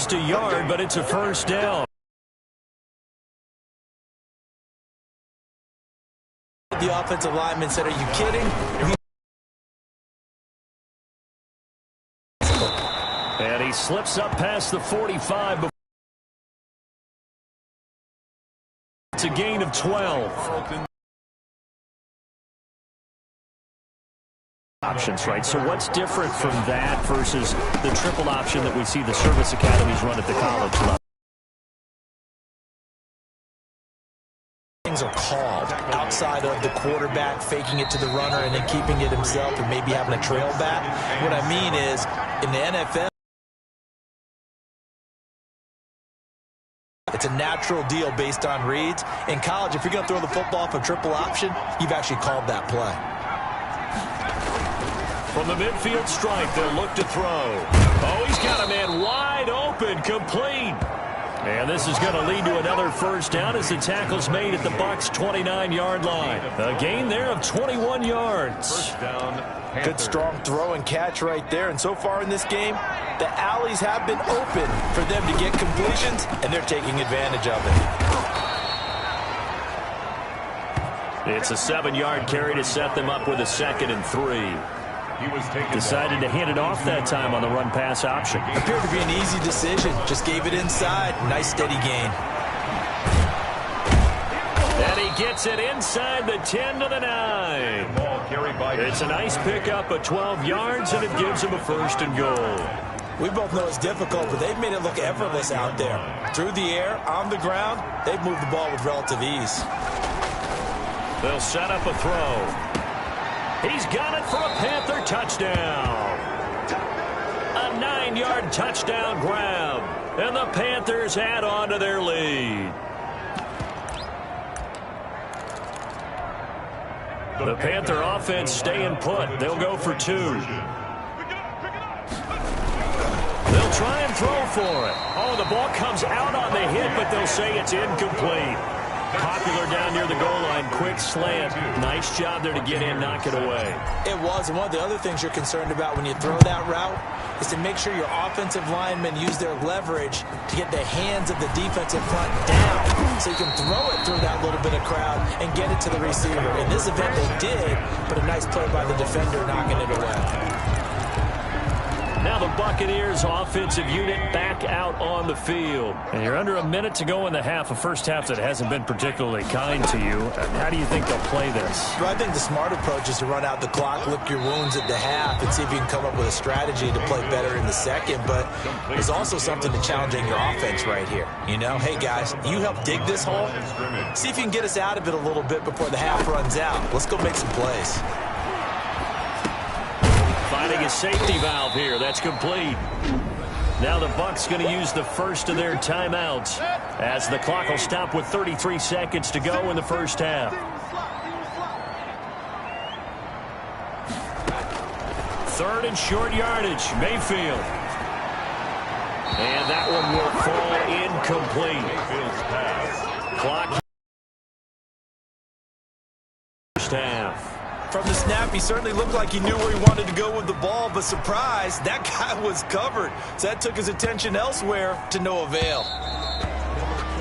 lost a yard, but it's a first down. The offensive lineman said, "Are you kidding?" And he slips up past the 45. It's a gain of 12. Options, right? So what's different from that versus the triple option that we see the service academies run at the college level? Things are called outside of the quarterback faking it to the runner and then keeping it himself and maybe having a trail back. What I mean is, in the NFL, it's a natural deal based on reads. In college, if you're going to throw the football for triple option, you've actually called that play. From the midfield stripe, they'll look to throw. Oh, he's got a man wide open, complete. And this is going to lead to another first down as the tackle's made at the Bucs' 29-yard line. A gain there of 21 yards. First down, Panthers. Good strong throw and catch right there. And so far in this game, the alleys have been open for them to get completions, and they're taking advantage of it. It's a 7-yard carry to set them up with a 2nd and 3. He was Decided to hand it off that time on the run-pass option. Appeared to be an easy decision. Just gave it inside. Nice steady gain. And he gets it inside the 10 to the 9. Ball carried by It's a nice pickup of 12 yards, and it gives him a 1st and goal. We both know it's difficult, but they've made it look effortless out there. Through the air, on the ground, they've moved the ball with relative ease. They'll set up a throw. He's got it for a Panther touchdown. A 9-yard touchdown grab. And the Panthers add on to their lead. The Panther offense staying put. They'll go for 2. They'll try and throw for it. Oh, the ball comes out on the hit, but they'll say it's incomplete. Popular down near the goal line. Quick slant. Nice job there to get in, knock it away. It was, and one of the other things you're concerned about when you throw that route is to make sure your offensive linemen use their leverage to get the hands of the defensive front down so you can throw it through that little bit of crowd and get it to the receiver. In this event, they did, but a nice play by the defender knocking it away. Now the Buccaneers offensive unit back out on the field. And you're under a minute to go in the half, a first half that hasn't been particularly kind to you. How do you think they'll play this? Well, I think the smart approach is to run out the clock, lick your wounds at the half, and see if you can come up with a strategy to play better in the second. But there's also something to challenging your offense right here. You know, hey, guys, you help dig this hole. See if you can get us out of it a little bit before the half runs out. Let's go make some plays. Finding a safety valve here. That's complete. Now the Bucs going to use the first of their timeouts as the clock will stop with 33 seconds to go in the first half. 3rd and short yardage. Mayfield. And that one will fall incomplete. Clock. First half. From the snap, he certainly looked like he knew where he wanted to go with the ball, but surprise, that guy was covered. So that took his attention elsewhere to no avail.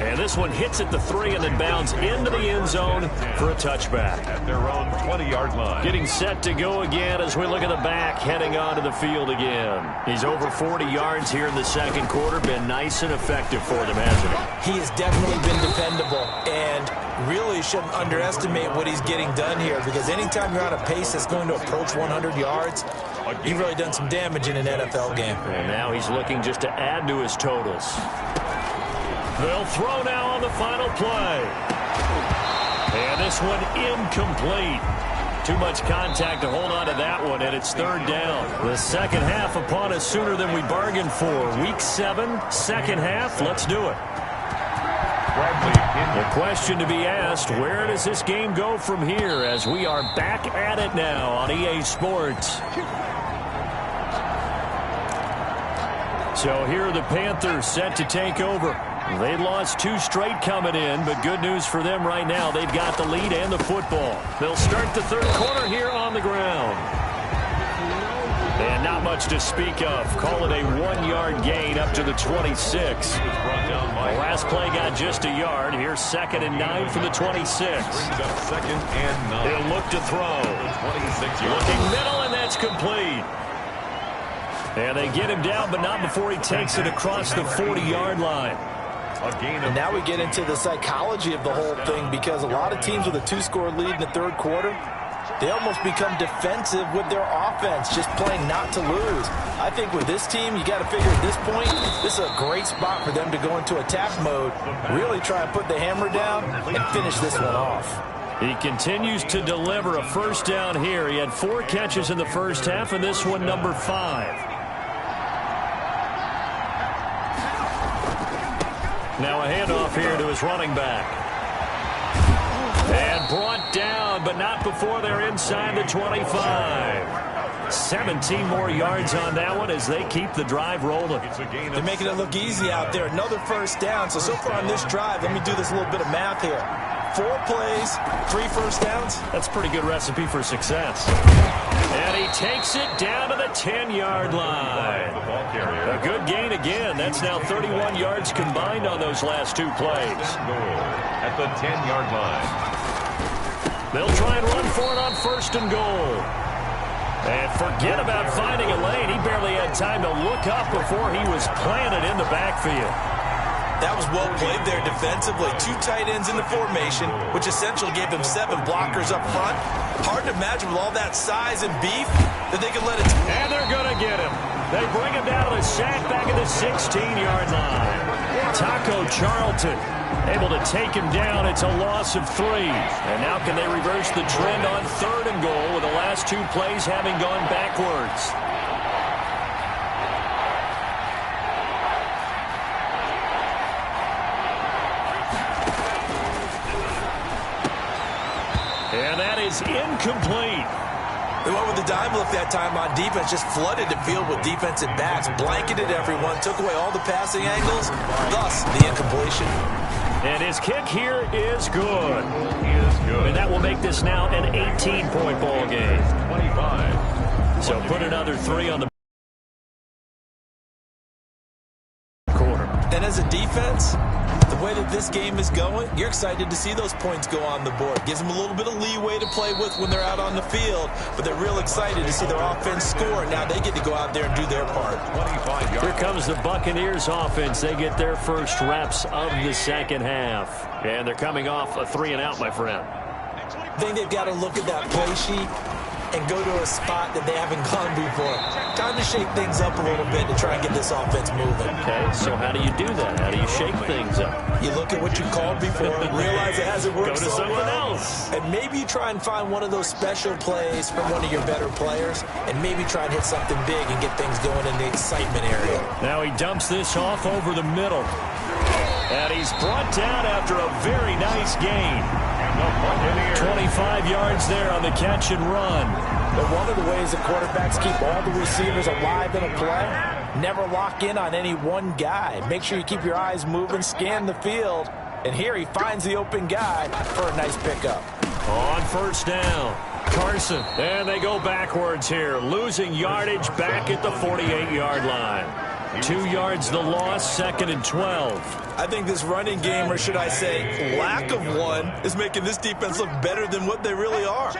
And this one hits at the 3 and then bounds into the end zone for a touchback. At their own 20-yard line. Getting set to go again as we look at the back, heading onto the field again. He's over 40 yards here in the second quarter. Been nice and effective for them, hasn't he? He has definitely been dependable, and really shouldn't underestimate what he's getting done here, because anytime you're on a pace that's going to approach 100 yards, you've really done some damage in an NFL game. And now he's looking just to add to his totals. They'll throw now on the final play. And this one incomplete. Too much contact to hold on to that one, and it's 3rd down. The second half upon us sooner than we bargained for. Week 7, second half. Let's do it. The question to be asked, where does this game go from here as we are back at it now on EA Sports? So here are the Panthers set to take over. They'd lost 2 straight coming in, but good news for them right now. They've got the lead and the football. They'll start the third quarter here on the ground. And not much much to speak of. Call it a 1-yard gain up to the 26. The last play got just a yard. Here's 2nd and 9 from the 26. Second and 9. He'll look to throw. Looking middle, and that's complete. And they get him down, but not before he takes it across the 40-yard line. And now we get into the psychology of the whole thing, because a lot of teams with a 2-score lead in the third quarter, they almost become defensive with their offense, just playing not to lose. I think with this team, you got to figure at this point, this is a great spot for them to go into attack mode, really try and put the hammer down and finish this one off. He continues to deliver a first down here. He had 4 catches in the first half, and this one number 5. Now a handoff here to his running back. And brought down, but not before they're inside the 25. 17 more yards on that one as they keep the drive rolling. They're making it look easy out there. Another first down. So far on this drive, let me do this little bit of math here. 4 plays, 3 first downs. That's a pretty good recipe for success. And he takes it down to the 10-yard line. A good gain again. That's now 31 yards combined on those last 2 plays. At the 10-yard line. They'll try and run for it on 1st and goal. And forget about finding a lane. He barely had time to look up before he was planted in the backfield. That was well played there defensively. 2 tight ends in the formation, which essentially gave them 7 blockers up front. Hard to imagine with all that size and beef that they could let it... And they're going to get him. They bring him down to the sack back at the 16-yard line. Taco Charlton able to take him down. It's a loss of 3. And now can they reverse the trend on 3rd and goal with the last 2 plays having gone backwards? And that is incomplete. They went with the dime look that time on defense, just flooded the field with defensive backs, blanketed everyone, took away all the passing angles, thus the incompletion. And his kick here is good. And that will make this now an 18-point ball game. 25. So put another 3 on the quarter. And as a defense, the way that this game is going, you're excited to see those points go on the board. Gives them a little bit of leeway to play with when they're out on the field, but they're real excited to see their offense score. Now they get to go out there and do their part. Here comes the Buccaneers offense. They get their first reps of the second half. And they're coming off a 3-and-out, my friend. I think they've got to look at that play sheet and go to a spot that they haven't gone before. Time to shake things up a little bit to try and get this offense moving. Okay, so how do you do that? How do you shake things up? You look at what you called before, realize it hasn't worked Go to so something well, else. and maybe you try and find one of those special plays from one of your better players, and maybe try and hit something big and get things going in the excitement area. Now he dumps this off over the middle. And he's brought down after a very nice gain. 25 yards there on the catch and run. But one of the ways that quarterbacks keep all the receivers alive in a play, never lock in on any one guy. Make sure you keep your eyes moving, scan the field. And here he finds the open guy for a nice pickup. On 1st down, Carson. And they go backwards here, losing yardage back at the 48-yard line. 2 yards the loss, 2nd and 12. I think this running game, or should I say lack of one, is making this defense look better than what they really are.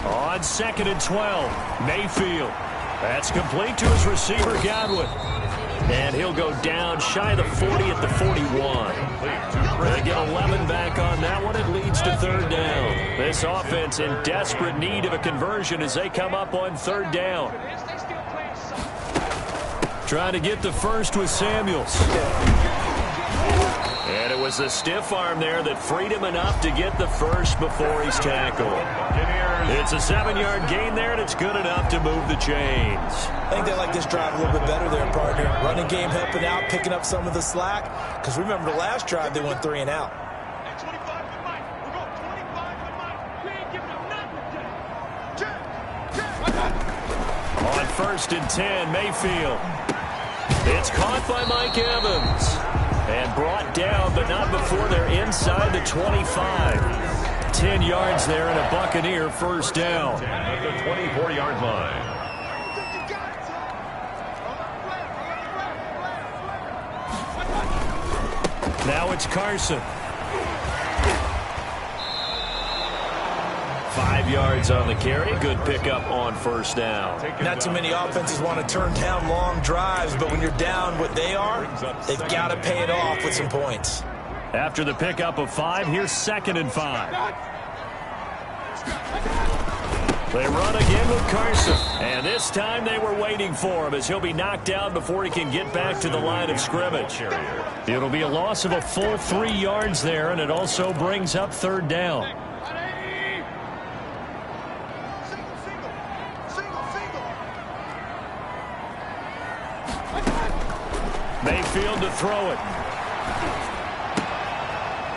On 2nd and 12, Mayfield. That's complete to his receiver, Godwin. And he'll go down shy of the 40 at the 41. They get 11 back on that one. It leads to 3rd down. This offense in desperate need of a conversion as they come up on 3rd down. Trying to get the first with Samuels. And it was the stiff arm there that freed him enough to get the first before he's tackled. It's a 7-yard gain there, and it's good enough to move the chains. I think they like this drive a little bit better there, partner. Running game helping out, picking up some of the slack. Because remember, the last drive, they went 3-and-out. On 1st and 10, Mayfield. It's caught by Mike Evans. And brought down, but not before they're inside the 25. 10 yards there and a Buccaneer first down. At the 24-yard line. Now it's Carson. 5 yards on the carry. Good pickup on first down. Not too many offenses want to turn down long drives, but when you're down what they are, they've got to pay it off with some points. After the pickup of 5, here's 2nd and 5. They run again with Carson. And this time they were waiting for him as he'll be knocked down before he can get back to the line of scrimmage. It'll be a loss of a full 3 yards there, and it also brings up 3rd down. Mayfield to throw it.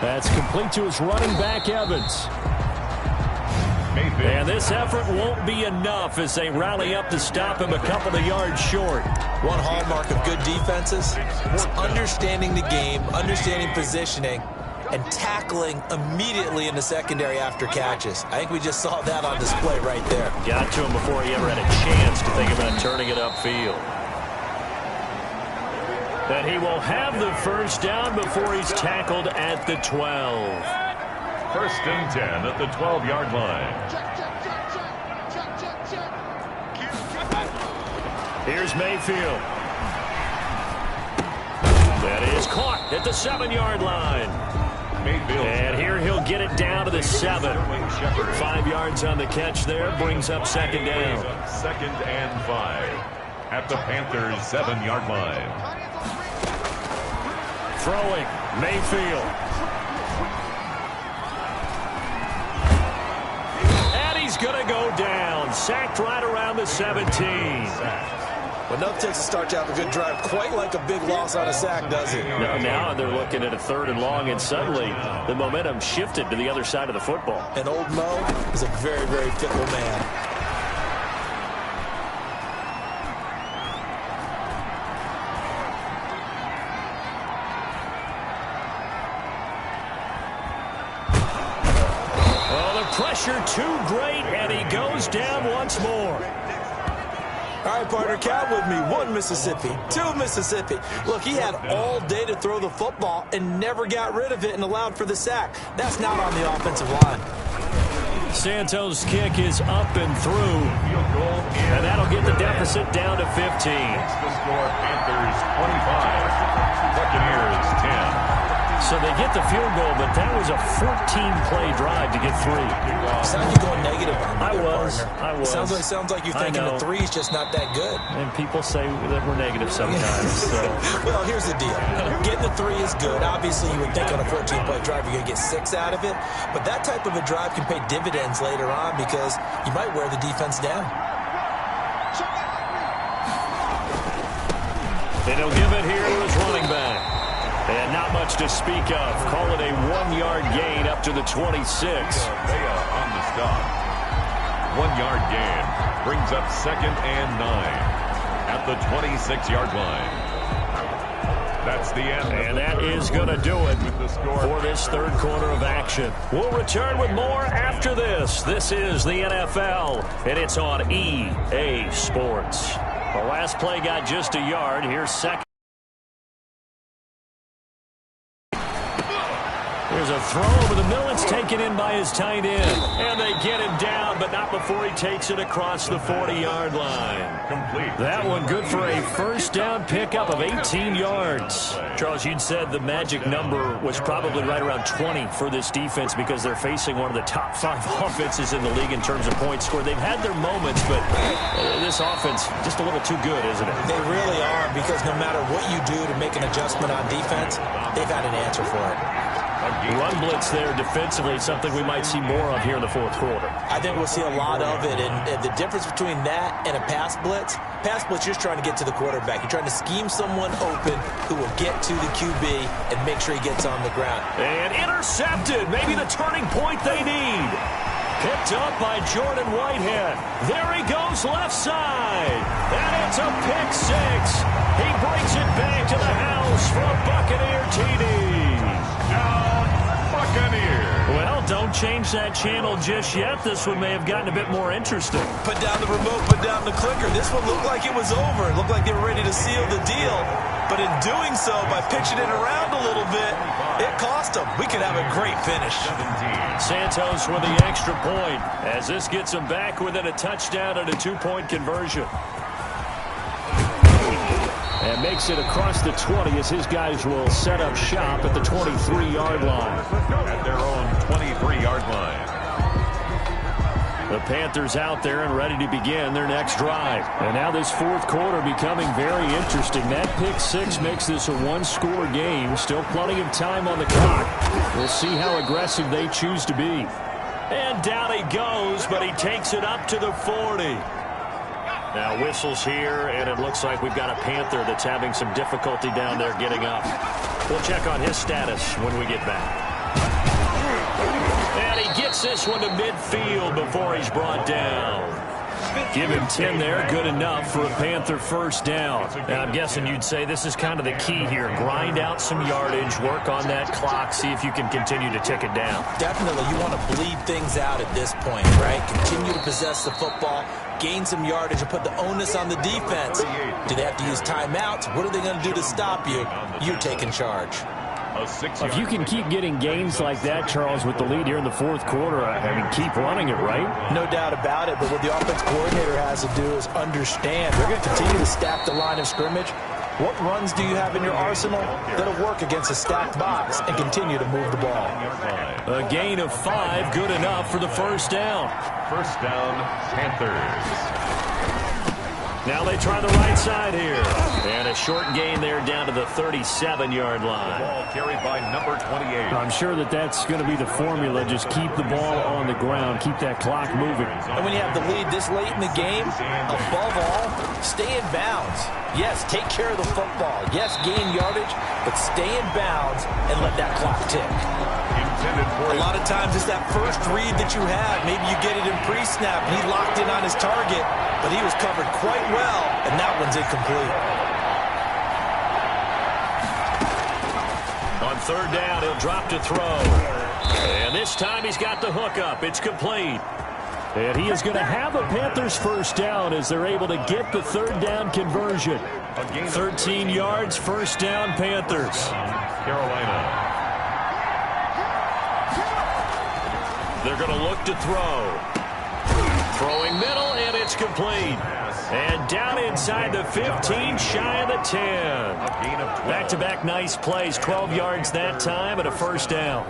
That's complete to his running back, Evans. And this effort won't be enough as they rally up to stop him a couple of yards short. One hallmark of good defenses is understanding the game, understanding positioning, and tackling immediately in the secondary after catches. I think we just saw that on display right there. Got to him before he ever had a chance to think about turning it upfield. And he will have the first down before he's tackled at the 12. 1st and 10 at the 12-yard line. Here's Mayfield. That is caught at the 7-yard line. Mayfield. And here he'll get it down to the 7. 5 yards on the catch there. Brings up 2nd down. 2nd and 5 at the Panthers' 7-yard line. Throwing, Mayfield. And he's going to go down. Sacked right around the 17. Well, nothing takes a start to have a good drive quite like a big loss on a sack, does it? No, now they're looking at a 3rd and long, and suddenly the momentum shifted to the other side of the football. And old Mo is a very, very fickle man. Pressure too great, and he goes down once more. All right, partner, count with me. 1 Mississippi, 2 Mississippi. Look, he had all day to throw the football and never got rid of it and allowed for the sack. That's not on the offensive line. Santos' kick is up and through, and that'll get the deficit down to 15. It's the score, Panthers 25, Buccaneers 10. So they get the field goal, but that was a 14-play drive to get 3. Sound like you're going negative on me. I was. Sounds like you're thinking the 3's just not that good. And people say that we're negative sometimes. So. Well, here's the deal. Getting the 3 is good. Obviously, you would think on a 14-play drive you're going to get 6 out of it. But that type of a drive can pay dividends later on because you might wear the defense down. And he'll give it here to his running back. And not much to speak of. Call it a 1-yard gain up to the 26. Bea on the stop. 1-yard gain brings up 2nd and 9 at the 26-yard line. That's the end. And that is going to do it for this 3rd quarter of action. We'll return with more after this. This is the NFL, and it's on EA Sports. The last play got just a yard. Here's 2nd. There's a throw over the middle. It's taken in by his tight end. And they get him down, but not before he takes it across the 40-yard line. Complete. That one good for a first down pickup of 18 yards. Charles, you'd said the magic number was probably right around 20 for this defense because they're facing one of the top 5 offenses in the league in terms of points scored. They've had their moments, but this offense just a little too good, isn't it? They really are, because no matter what you do to make an adjustment on defense, they've had an answer for it. Run blitz there defensively, something we might see more of here in the 4th quarter. I think we'll see a lot of it, and the difference between that and a pass blitz, you're just trying to get to the quarterback. You're trying to scheme someone open who will get to the QB and make sure he gets on the ground. And intercepted, maybe the turning point they need. Picked up by Jordan Whitehead. There he goes left side, and it's a pick 6. He brings it back to the house for a Buccaneer TD. Down, Buccaneer. Well, don't change that channel just yet. This one may have gotten a bit more interesting. Put down the remote, put down the clicker. This one looked like it was over. It looked like they were ready to seal the deal. But in doing so, by pitching it around a little bit, it cost them. We could have a great finish. 17. Santos with the extra point as this gets him back within a touchdown and a 2-point conversion. And makes it across the 20 as his guys will set up shop at the 23-yard line. At their own 23-yard line. The Panthers out there and ready to begin their next drive. And now this fourth quarter becoming very interesting. That pick six makes this a one-score game. Still plenty of time on the clock. We'll see how aggressive they choose to be. And down he goes, but he takes it up to the 40. Now whistles here, and it looks like we've got a Panther that's having some difficulty down there getting up. We'll check on his status when we get back. And he gets this one to midfield before he's brought down. Give him 10 there, good enough for a Panther first down. And I'm guessing you'd say this is kind of the key here. Grind out some yardage, work on that clock, see if you can continue to tick it down. Definitely, you want to bleed things out at this point, right? Continue to possess the football, gain some yardage, and put the onus on the defense. Do they have to use timeouts? What are they going to do to stop you? You're taking charge. If you can keep getting gains like that, Charles, with the lead here in the fourth quarter, I mean, keep running it, right? No doubt about it, but what the offense coordinator has to do is understand. They're going to continue to stack the line of scrimmage. What runs do you have in your arsenal that'll work against a stacked box and continue to move the ball? A gain of 5, good enough for the first down. First down, Panthers. Now they try the right side here. And a short gain there down to the 37-yard line. Ball carried by number 28. I'm sure that's going to be the formula. Just keep the ball on the ground. Keep that clock moving. And when you have the lead this late in the game, above all, stay in bounds. Yes, take care of the football. Yes, gain yardage, but stay in bounds and let that clock tick. A lot of times it's that first read that you have. Maybe you get it in pre-snap, and he locked in on his target, but he was covered quite well, and that one's incomplete. On third down, he'll drop to throw. And this time he's got the hook up. It's complete. And he is going to have a Panthers first down as they're able to get the third down conversion. 13 yards, first down, Panthers. Carolina. They're going to look to throw. Throwing middle, and it's complete. And down inside the 15, shy of the 10. Back-to-back nice plays, 12 yards that time and a first down.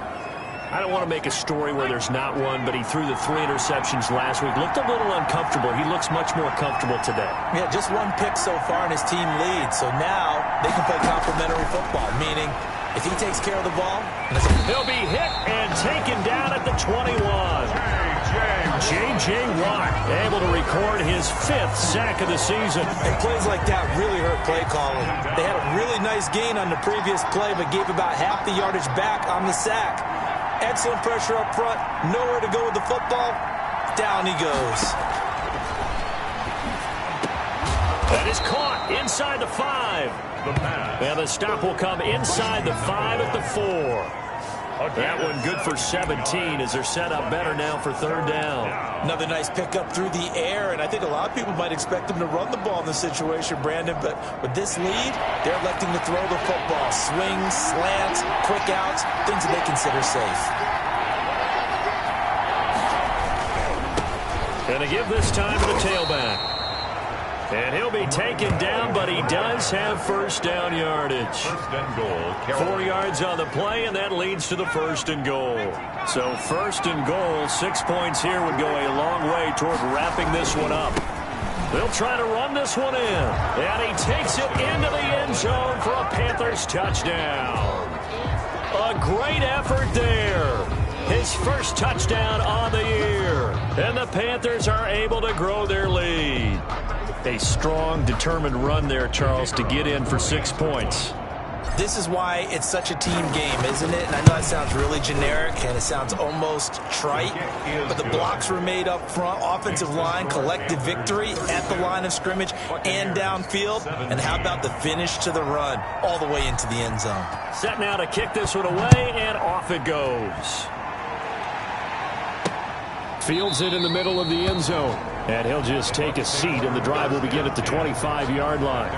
I don't want to make a story where there's not one, but he threw the 3 interceptions last week. Looked a little uncomfortable. He looks much more comfortable today. Yeah, just one pick so far, and his team leads. So now they can play complementary football, meaning if he takes care of the ball, he'll be hit and taken down at the 21. J.J. Watt able to record his 5th sack of the season. And plays like that really hurt play calling. They had a really nice gain on the previous play, but gave about half the yardage back on the sack. Excellent pressure up front. Nowhere to go with the football. Down he goes. That is caught inside the 5. And the stop will come inside the 5 at the 4. That one good for 17 as they're set up better now for third down. Another nice pickup through the air, and I think a lot of people might expect them to run the ball in this situation, Brandon, but with this lead, they're electing to throw the football. Swings, slants, quick outs, things that they consider safe. Gonna give this time to the tailback. And he'll be taken down, but he does have first down yardage. First and goal. 4 yards on the play, and that leads to the first and goal. So first and goal, 6 points here would go a long way toward wrapping this one up. They'll try to run this one in. And he takes it into the end zone for a Panthers touchdown. A great effort there. His first touchdown on the year. And the Panthers are able to grow their lead. A strong, determined run there, Charles, to get in for 6 points. This is why it's such a team game, isn't it? And I know that sounds really generic and it sounds almost trite, but the blocks were made up front, offensive line, collective victory at the line of scrimmage and downfield. And how about the finish to the run all the way into the end zone? Set now to kick this one away, and off it goes. Fields it in the middle of the end zone. And he'll just take a seat, and the drive will begin at the 25-yard line.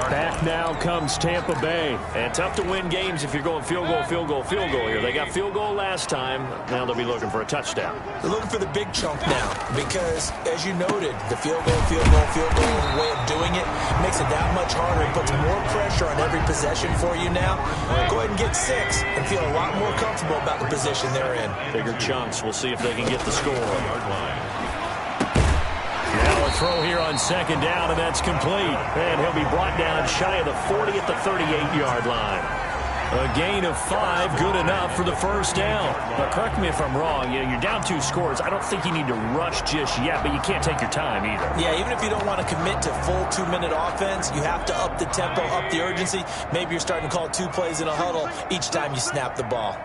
Back now comes Tampa Bay. And tough to win games if you're going field goal, field goal, field goal here. They got field goal last time. Now they'll be looking for a touchdown. They're looking for the big chunk now because, as you noted, the field goal, field goal, field goal way of doing it makes it that much harder. It puts more pressure on every possession for you now. Go ahead and get 6 and feel a lot more comfortable about the position they're in. Bigger chunks. We'll see if they can get the score. Now a throw here on second down, and that's complete. And he'll be brought down shy of the 40 at the 38-yard line. A gain of 5, good enough for the first down. But correct me if I'm wrong, you're down 2 scores. I don't think you need to rush just yet, but you can't take your time either. Yeah, even if you don't want to commit to full 2-minute offense, you have to up the tempo, up the urgency. Maybe you're starting to call 2 plays in a huddle each time you snap the ball.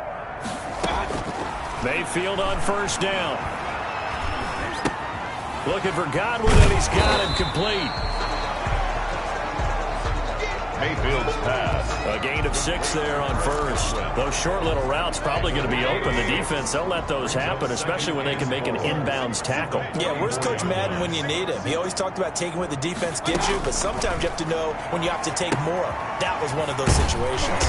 Mayfield on first down. Looking for Godwin, and he's got him complete. Mayfield's pass. A gain of 6 there on first. Those short little routes probably going to be open. The defense, they'll let those happen, especially when they can make an inbounds tackle. Yeah, where's Coach Madden when you need him? He always talked about taking what the defense gives you, but sometimes you have to know when you have to take more. That was one of those situations.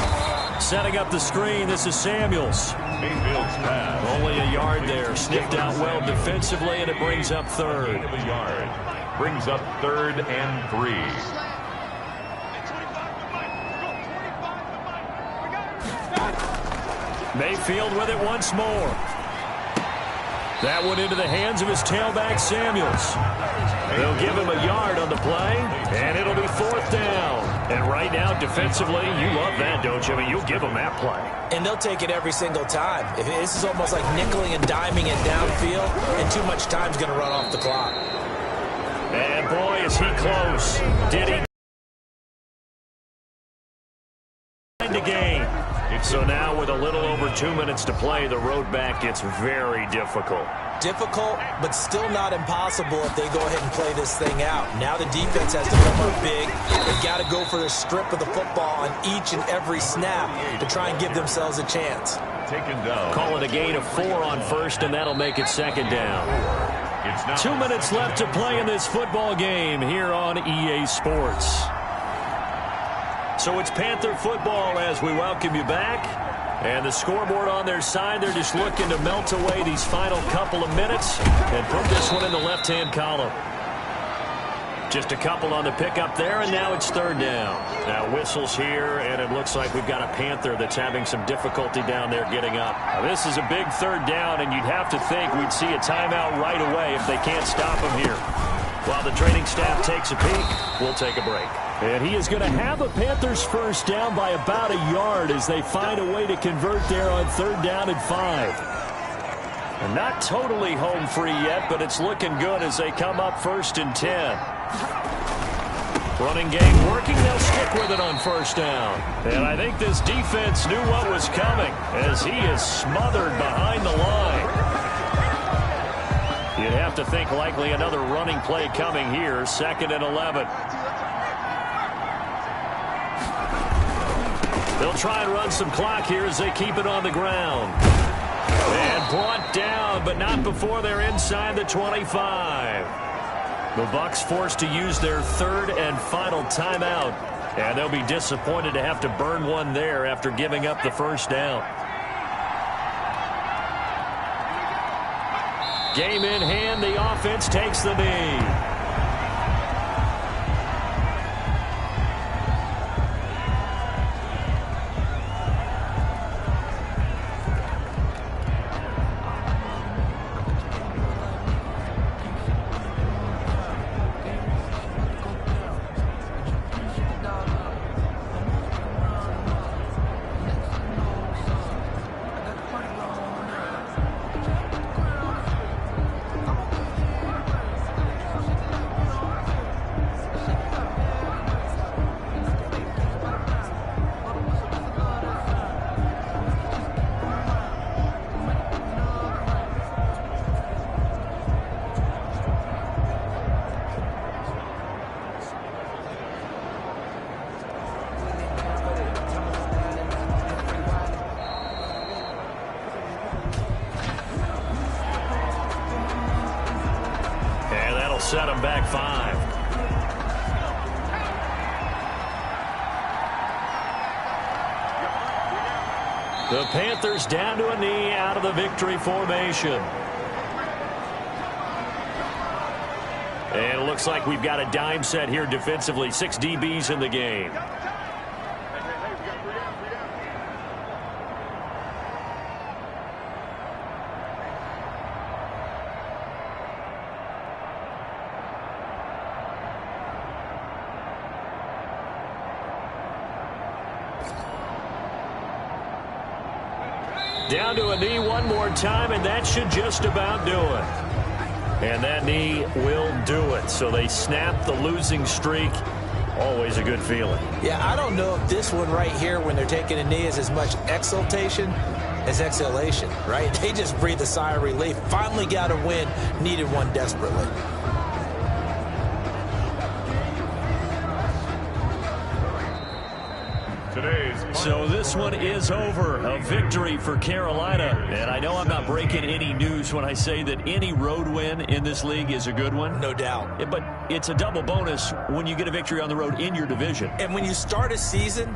Setting up the screen, this is Samuels. Mayfield's pass. Only a yard there. Sniffed out well defensively, and it brings up third. Gain of a yard. Brings up 3rd and 3. Mayfield with it once more. That one into the hands of his tailback, Samuels. They'll give him a yard on the play, and it'll be 4th down. And right now, defensively, you love that, don't you? I mean, you'll give them that play. And they'll take it every single time. This is almost like nickeling and diming it downfield, and too much time's going to run off the clock. And boy, is he close. Did he find the game? So now with a little over 2 minutes to play, the road back gets very difficult. Difficult, but still not impossible if they go ahead and play this thing out. Now the defense has to come up big. They've got to go for the strip of the football on each and every snap to try and give themselves a chance. Taken down. Call it a gain of 4 on first, and that'll make it 2nd down. It's now 2 minutes left to play in this football game here on EA Sports. So it's Panther football as we welcome you back. And the scoreboard on their side, they're just looking to melt away these final couple of minutes and put this one in the left-hand column. Just a couple on the pickup there, and now it's 3rd down. Now whistles here, and it looks like we've got a Panther that's having some difficulty down there getting up. Now, this is a big 3rd down, and you'd have to think we'd see a timeout right away if they can't stop him here. While the training staff takes a peek, we'll take a break. And he is going to have a Panthers first down by about a yard as they find a way to convert there on 3rd down and 5. And not totally home free yet, but it's looking good as they come up 1st and 10. Running game working. They'll stick with it on 1st down. And I think this defense knew what was coming as he is smothered behind the line. You'd have to think likely another running play coming here. 2nd and 11. They'll try and run some clock here as they keep it on the ground. And brought down, but not before they're inside the 25. The Bucs forced to use their 3rd and final timeout. And they'll be disappointed to have to burn one there after giving up the 1st down. Game in hand, the offense takes the knee. That'll set them back 5. The Panthers down to a knee out of the victory formation. And it looks like we've got a dime set here defensively. 6 DBs in the game. Down to a knee one more time, and that should just about do it. And that knee will do it. So they snap the losing streak. Always a good feeling. Yeah, I don't know if this one right here, when they're taking a knee, is as much exultation as exhalation, right? They just breathe a sigh of relief. Finally got a win. Needed one desperately. So this one is over. A victory for Carolina. And I know I'm not breaking any news when I say that any road win in this league is a good one. No doubt. But it's a double bonus when you get a victory on the road in your division. And when you start a season,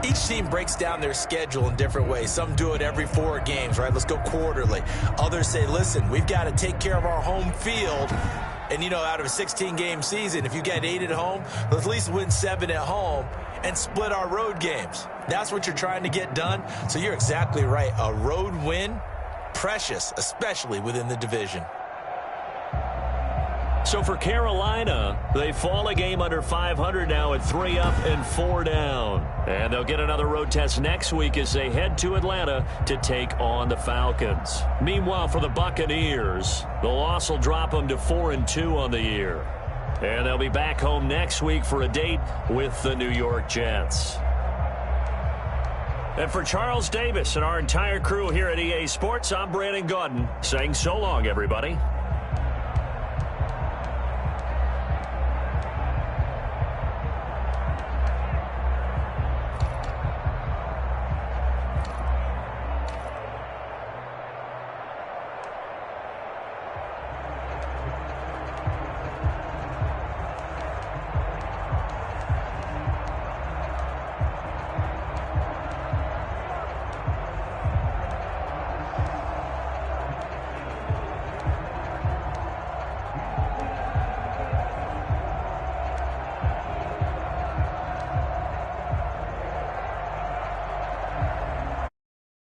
each team breaks down their schedule in different ways. Some do it every 4 games, right? Let's go quarterly. Others say, listen, we've got to take care of our home field. And, you know, out of a 16-game season, if you get 8 at home, let's at least win 7 at home and split our road games. That's what you're trying to get done. So you're exactly right. A road win, precious, especially within the division. So for Carolina, they fall a game under 500 now at 3 up and 4 down. And they'll get another road test next week as they head to Atlanta to take on the Falcons. Meanwhile, for the Buccaneers, the loss will drop them to 4-2 on the year. And they'll be back home next week for a date with the New York Jets. And for Charles Davis and our entire crew here at EA Sports, I'm Brandon Gaudin saying so long, everybody.